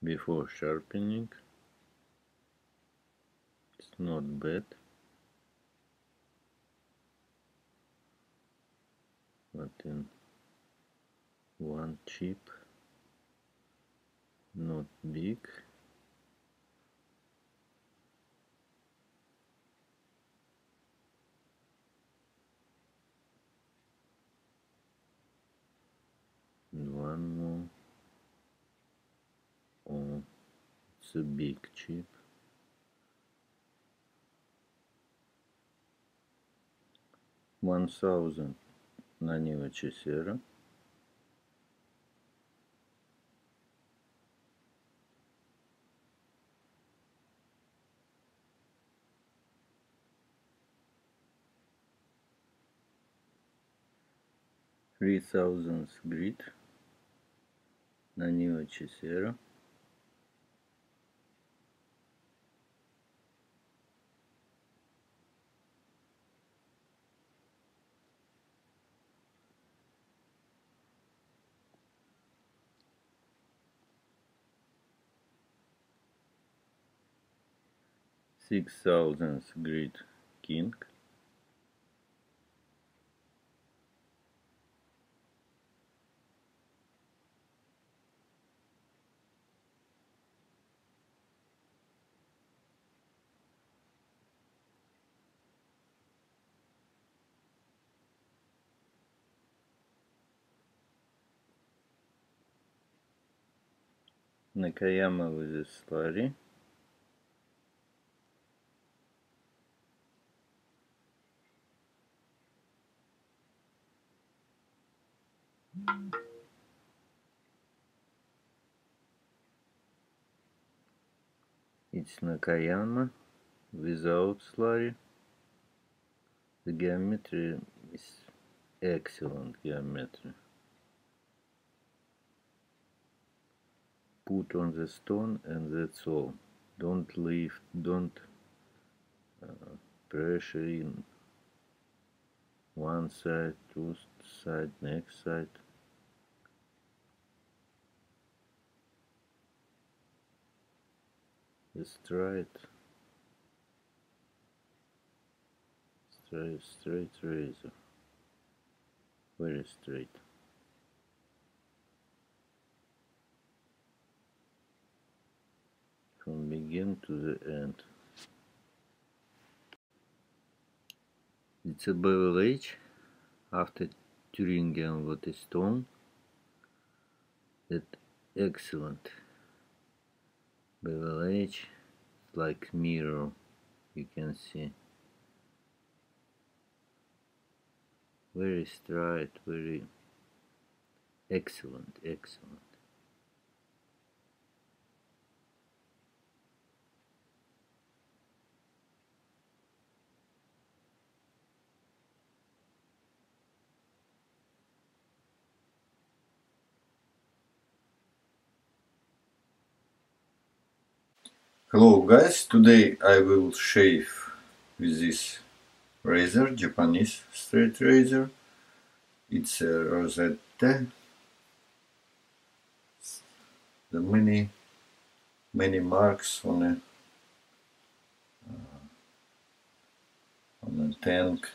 before sharpening. It's not bad, but in one chip, not big. And one more. Oh, it's a big chip. 1000 на Nivachisera. $3000 grit на Nivachisera. $6000 grit king. Nakayama with a slurry. It's Nakayama without slurry. The geometry is excellent geometry. Put on the stone and that's all. Don't lift, don't pressure in one side, two side, next side. The straight razor, very straight. From begin to the end. It's a Bevel H after Thuringian Waterstone. That excellent Bevel H, like mirror, you can see. Very straight, very excellent. Hello guys, today I will shave with this razor, Japanese straight razor. It's a Rosetta. The many marks on a tank.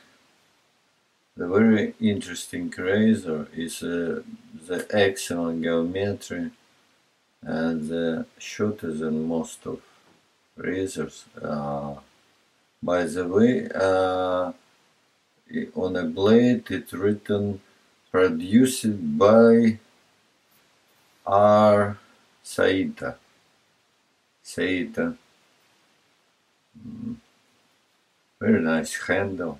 The very interesting razor is the excellent geometry and shorter than most of razors. By the way, on a blade it's written produced by R. Saita. Very nice handle,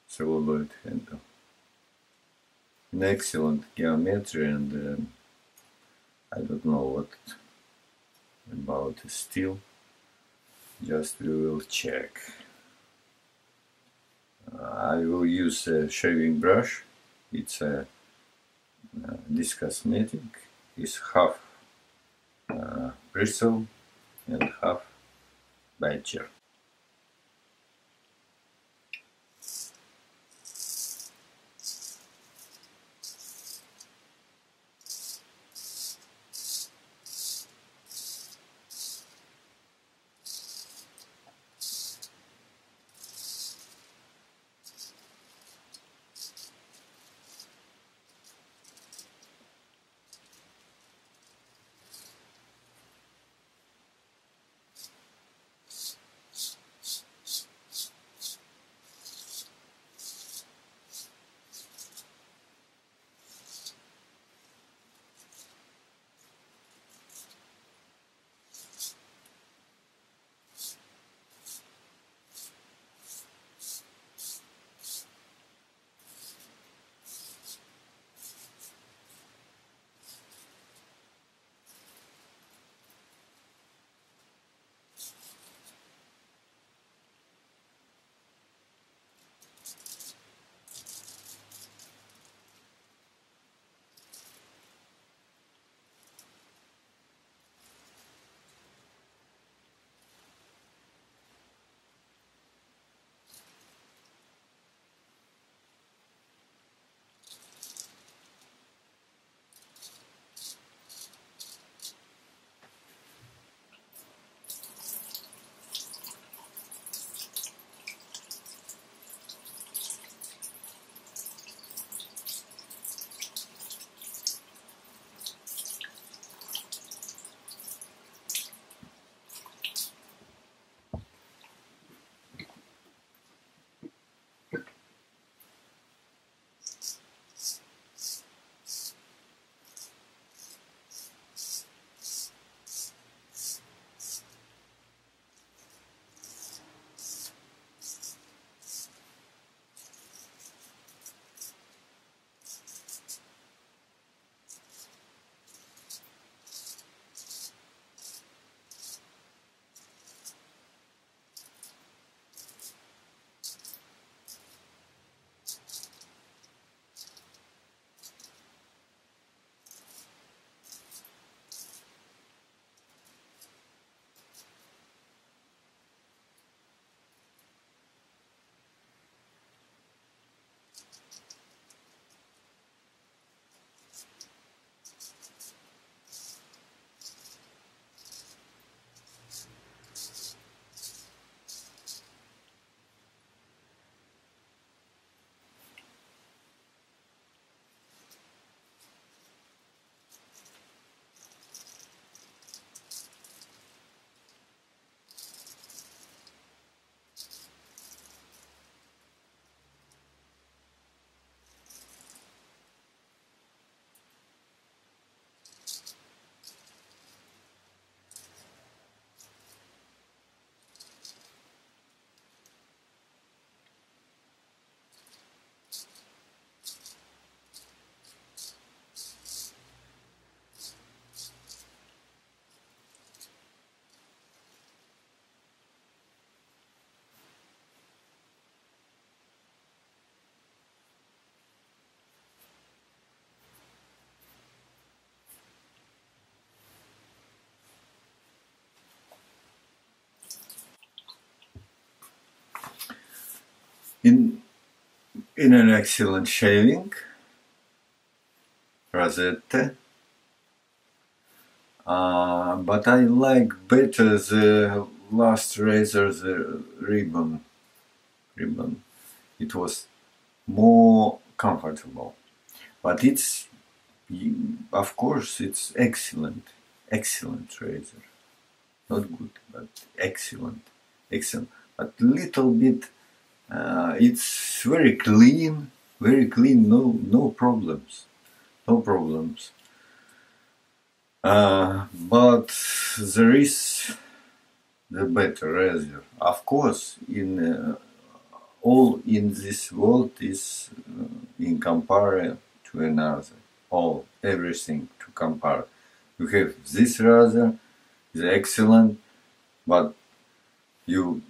celluloid handle. An excellent geometry, and I don't know what about the steel. Just we will check. I will use a shaving brush. It's a Discosmetic. It's half bristle and half badger. in an excellent shaving, Rosette. But I like better the last razor, the ribbon. It was more comfortable. But it's, of course, it's excellent razor. Not good, but excellent. But little bit, it's very clean, no problems. But there is the better razor. Of course, in all in this world is in comparison to another. Everything to compare. You have this razor, is excellent, but you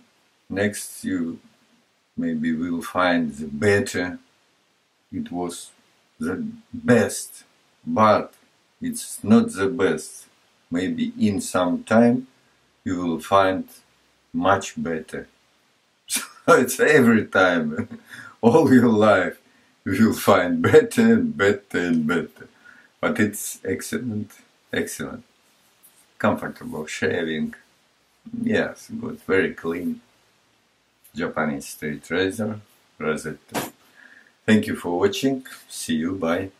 maybe will find the better. It was the best, but it's not the best. Maybe in some time you will find much better. So it's every time, all your life, you will find better and better and better. But it's excellent. Comfortable shaving. Yes, good, very clean. Japanese straight razor, Rosette. Thank you for watching. See you, bye.